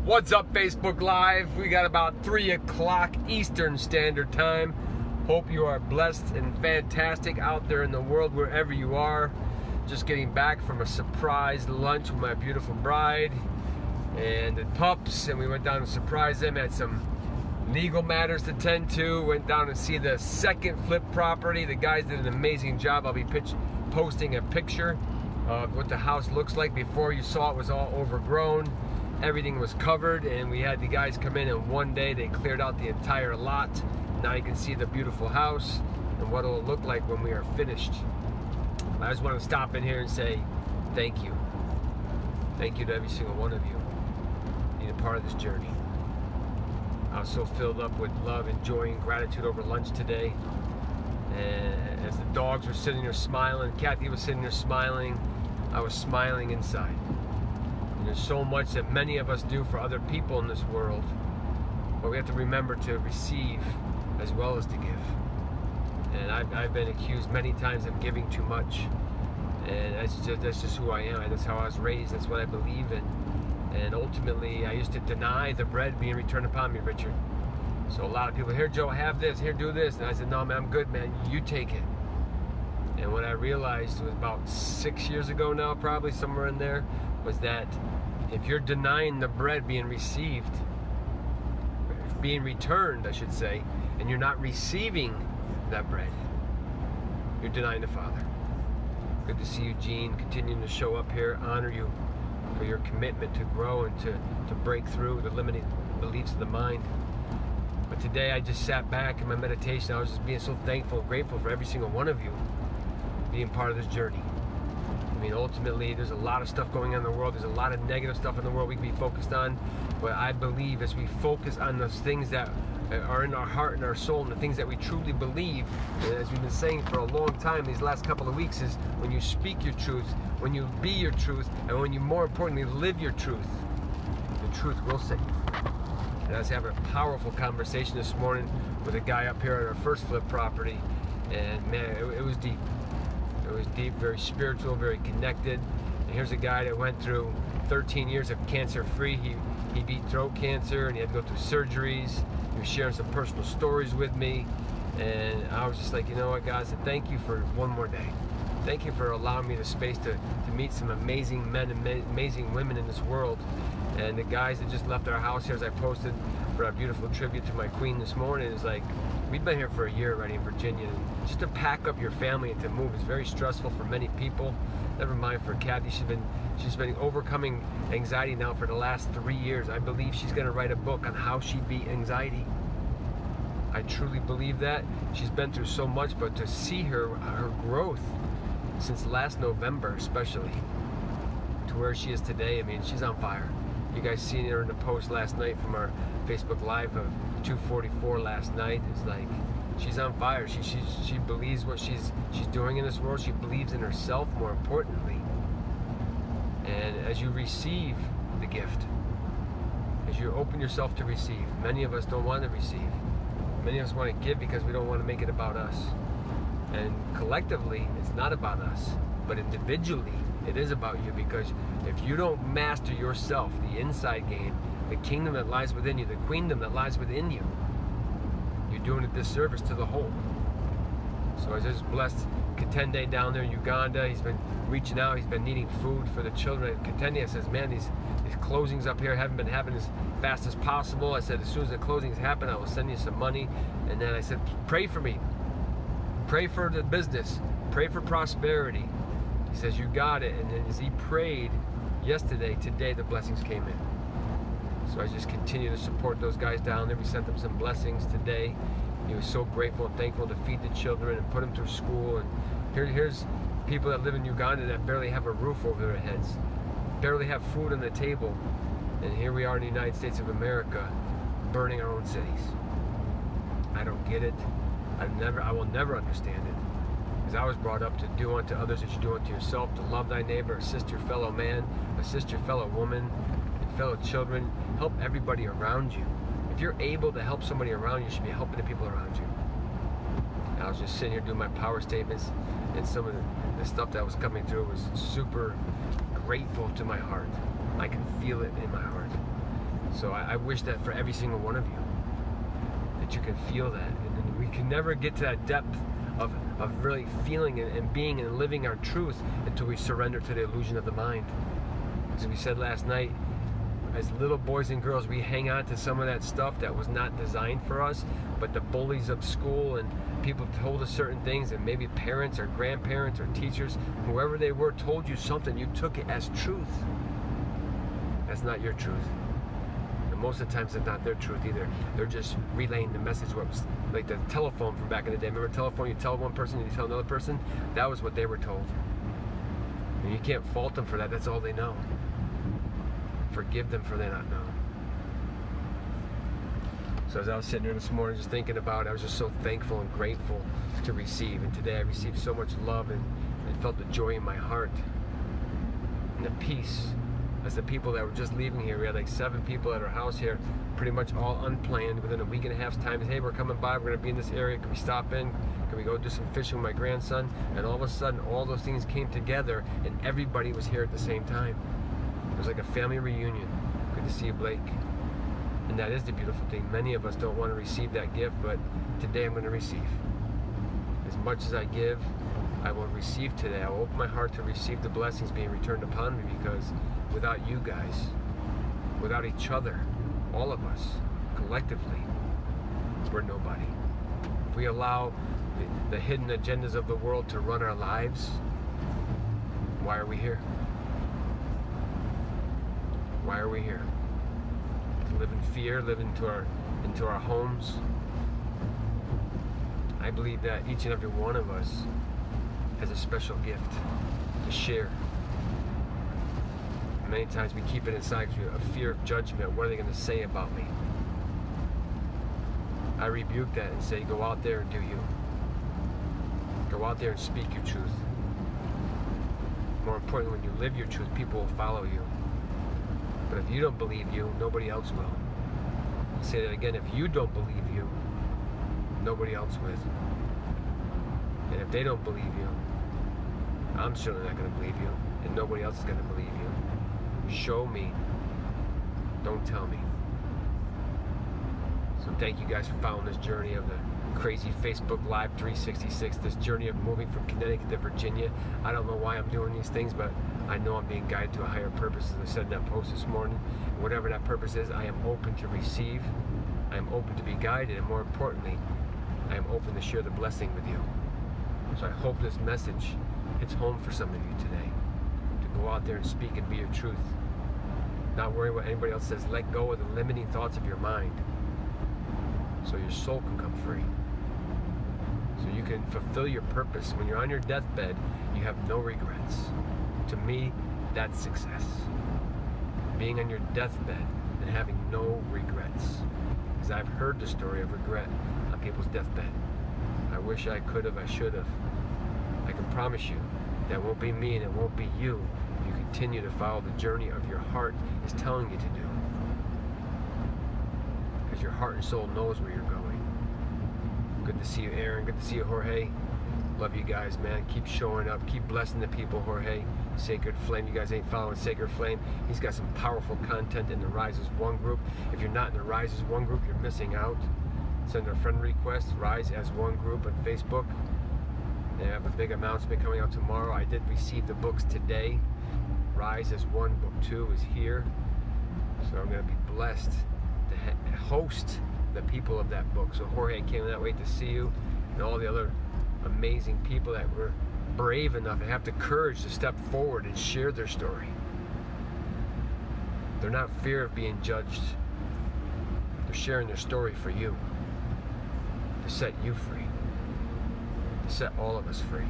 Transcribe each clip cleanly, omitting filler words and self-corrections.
What's up, Facebook Live? We got about 3 o'clock Eastern Standard Time. Hope you are blessed and fantastic out there in the world, wherever you are. Just getting back from a surprise lunch with my beautiful bride and the pups, and we went down to surprise them. Had some legal matters to tend to. Went down to see the second flip property. The guys did an amazing job. I'll be posting a picture of what the house looks like. Before you saw it was all overgrown. Everything was covered, and we had the guys come in, and one day they cleared out the entire lot. Now you can see the beautiful house and what it'll look like when we are finished. I just want to stop in here and say thank you. Thank you to every single one of you being a part of this journey. I was so filled up with love and joy and gratitude over lunch today. And as the dogs were sitting there smiling, Kathy was sitting there smiling, I was smiling inside. And there's so much that many of us do for other people in this world, but we have to remember to receive as well as to give. And I've been accused many times of giving too much, and that's just who I am. That's how I was raised. That's what I believe in. And ultimately, I used to deny the bread being returned upon me, Richard. So a lot of people, here, Joe, have this, here, do this. And I said, no, man, I'm good, man. You take it. And what I realized was about 6 years ago now, probably somewhere in there, was that if you're denying the bread being received, being returned, I should say, and you're not receiving that bread, you're denying the Father. Good to see you, Gene, continuing to show up here. Honor you for your commitment to grow and to break through the limiting beliefs of the mind. But today I just sat back in my meditation. I was just being so thankful and grateful for every single one of you being part of this journey. I mean, ultimately, there's a lot of stuff going on in the world. There's a lot of negative stuff in the world we can be focused on. But I believe as we focus on those things that are in our heart and our soul and the things that we truly believe, and as we've been saying for a long time these last couple of weeks, is when you speak your truth, when you be your truth, and when you, more importantly, live your truth, the truth will set you free. And I was having a powerful conversation this morning with a guy up here at our first flip property, and man, it was deep. It was deep, very spiritual, very connected. And here's a guy that went through 13 years of cancer-free. He beat throat cancer, and he had to go through surgeries. He was sharing some personal stories with me, and I was just like, you know what, guys, thank you for one more day. Thank you for allowing me the space to meet some amazing men and amazing women in this world. And the guys that just left our house here, as I posted for our beautiful tribute to my queen this morning, is like, we've been here for a year already in Virginia, and just to pack up your family and to move is very stressful for many people. Never mind for Kathy. She's been overcoming anxiety now for the last 3 years. I believe she's going to write a book on how she beat anxiety. I truly believe that. She's been through so much, but to see her growth since last November, especially, to where she is today, I mean, she's on fire. You guys seen her in the post last night from our Facebook Live of 2:44 last night. It's like, she's on fire. She believes what she's doing in this world. She believes in herself, more importantly. And as you receive the gift, as you open yourself to receive, many of us don't want to receive. Many of us want to give because we don't want to make it about us. And collectively, it's not about us. But individually, it is about you, because if you don't master yourself, the inside game, the kingdom that lies within you, the queendom that lies within you, you're doing a disservice to the whole. So I just blessed Katende down there in Uganda. He's been reaching out. He's been needing food for the children. Katende says, man, these closings up here haven't been happening as fast as possible. I said, as soon as the closings happen, I will send you some money. And then I said, pray for me. Pray for the business. Pray for prosperity. He says, you got it. And then as he prayed yesterday, today the blessings came in. So I just continue to support those guys down there. We sent them some blessings today. He was so grateful and thankful to feed the children and put them through school. And here's people that live in Uganda that barely have a roof over their heads, barely have food on the table. And here we are in the United States of America, burning our own cities. I don't get it. I will never understand it. Because I was brought up to do unto others as you do unto yourself, to love thy neighbor, assist your fellow man, assist your fellow woman, and fellow children. Help everybody around you. If you're able to help somebody around you, you should be helping the people around you. And I was just sitting here doing my power statements, and some of the stuff that was coming through was super grateful to my heart. I can feel it in my heart. So I wish that for every single one of you, that you can feel that. And we can never get to that depth of really feeling and being and living our truth until we surrender to the illusion of the mind. As we said last night, as little boys and girls, we hang on to some of that stuff that was not designed for us, but the bullies of school and people told us certain things, and maybe parents or grandparents or teachers, whoever they were, told you something. You took it as truth. That's not your truth. And most of the times it's not their truth either. They're just relaying the message. What was like the telephone from back in the day. Remember telephone? You tell one person and you tell another person. That was what they were told. And you can't fault them for that. That's all they know. Forgive them for they not know. So as I was sitting here this morning just thinking about it, I was just so thankful and grateful to receive. And today I received so much love and felt the joy in my heart and the peace. As the people that were just leaving here, we had like 7 people at our house here, pretty much all unplanned. Within a week and a half's time, hey, we're coming by, we're gonna be in this area, can we stop in? Can we go do some fishing with my grandson? And all of a sudden, all those things came together and everybody was here at the same time. It was like a family reunion. Good to see you, Blake. And that is the beautiful thing. Many of us don't want to receive that gift, but today I'm gonna receive. As much as I give, I will receive today. I will open my heart to receive the blessings being returned upon me, because without you guys, without each other, all of us, collectively, we're nobody. If we allow the hidden agendas of the world to run our lives, why are we here? Why are we here? To live in fear, live into our homes. I believe that each and every one of us has a special gift to share. Many times we keep it inside because of fear of judgment. What are they going to say about me? I rebuke that and say, go out there and do you. Go out there and speak your truth. More importantly, when you live your truth, people will follow you. But if you don't believe you, nobody else will. I'll say that again. If you don't believe you, nobody else will. And if they don't believe you, I'm certainly not going to believe you, and nobody else is going to believe you. Show me, don't tell me. So thank you guys for following this journey of the crazy Facebook Live 366, this journey of moving from Connecticut to Virginia. I don't know why I'm doing these things, but I know I'm being guided to a higher purpose, as I said in that post this morning. Whatever that purpose is, I am open to receive, I am open to be guided, and more importantly, I am open to share the blessing with you. So I hope this message hits home for some of you today. To go out there and speak and be your truth. Not worrying what anybody else says. Let go of the limiting thoughts of your mind, so your soul can come free. So you can fulfill your purpose. When you're on your deathbed, you have no regrets. To me, that's success. Being on your deathbed and having no regrets. Because I've heard the story of regret on people's deathbed. I wish I could have, I should have. I can promise you that won't be me and it won't be you if you continue to follow the journey of your heart is telling you to do. Because your heart and soul knows where you're going. Good to see you, Aaron. Good to see you, Jorge. Love you guys, man. Keep showing up. Keep blessing the people, Jorge. Sacred Flame. You guys ain't following Sacred Flame. He's got some powerful content in the Rise as One group. If you're not in the Rise as One group, you're missing out. Send a friend request, Rise as One group on Facebook. They have a big announcement coming out tomorrow. I did receive the books today. Rise as One, book 2 is here. So I'm going to be blessed to host the people of that book. So Jorge, cannot wait to see you, and all the other amazing people that were brave enough and have the courage to step forward and share their story. They're not fear of being judged. They're sharing their story for you, to set you free, to set all of us free.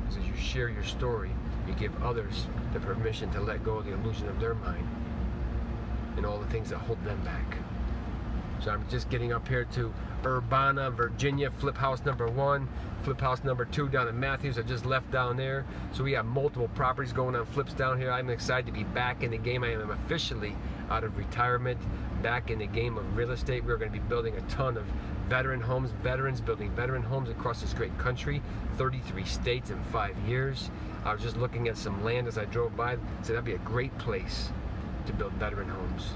Because as you share your story, you give others the permission to let go of the illusion of their mind and all the things that hold them back. So I'm just getting up here to Urbana, Virginia, flip house number 1, flip house number 2 down in Matthews. I just left down there. So we have multiple properties going on flips down here. I'm excited to be back in the game. I am officially out of retirement, back in the game of real estate. We're going to be building a ton of veteran homes, veterans building veteran homes across this great country, 33 states in 5 years. I was just looking at some land as I drove by, said that'd be a great place to build veteran homes.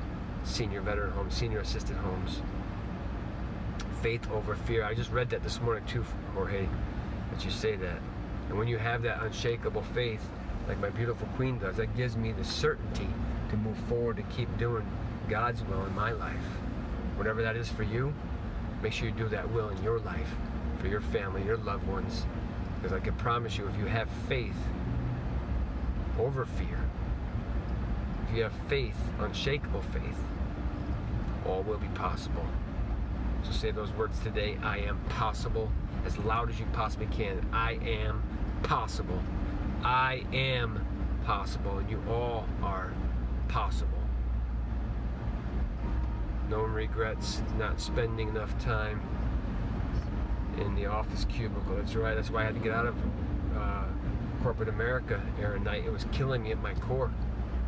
senior veteran homes, senior assisted homes. Faith over fear. I just read that this morning too, Jorge, that you say that. And when you have that unshakable faith, like my beautiful queen does, that gives me the certainty to move forward and keep doing God's will in my life. Whatever that is for you, make sure you do that will in your life, for your family, your loved ones. Because I can promise you, if you have faith over fear, if you have faith, unshakable faith, all will be possible. So say those words today: I am possible, as loud as you possibly can. I am possible. I am possible, and you all are possible. No regrets, not spending enough time in the office cubicle. That's right, that's why I had to get out of corporate America, Aaron Knight. It was killing me at my core.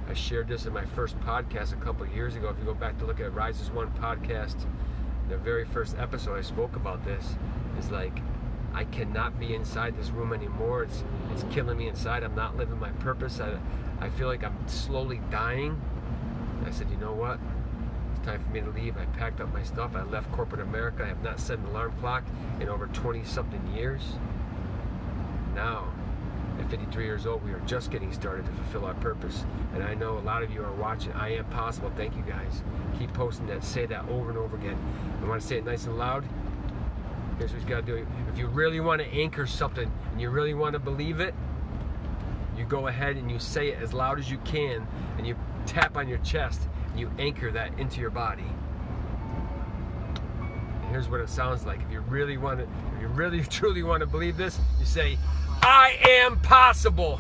I shared this in my first podcast a couple of years ago. If you go back to look at Rises One podcast, the very first episode I spoke about this. Is like, I cannot be inside this room anymore. It's killing me inside. I'm not living my purpose. I feel like I'm slowly dying. I said, you know what? It's time for me to leave. I packed up my stuff. I left corporate America. I have not set an alarm clock in over 20-something years. Now, at 53 years old, we are just getting started to fulfill our purpose. And I know a lot of you are watching. I am possible. Thank you, guys. Keep posting that. Say that over and over again. I want to say it nice and loud. Here's what you got to do. If you really want to anchor something and you really want to believe it, you go ahead and you say it as loud as you can, and you tap on your chest and you anchor that into your body. And here's what it sounds like. If you really truly want to believe this, you say, I am possible.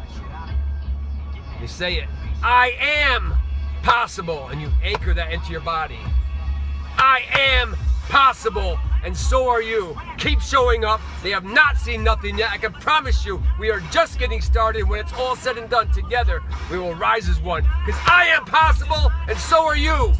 You say it, I am possible, and you anchor that into your body. I am possible, and so are you. Keep showing up. They have not seen nothing yet. I can promise you, we are just getting started. When it's all said and done together, we will rise as one. Because I am possible, and so are you.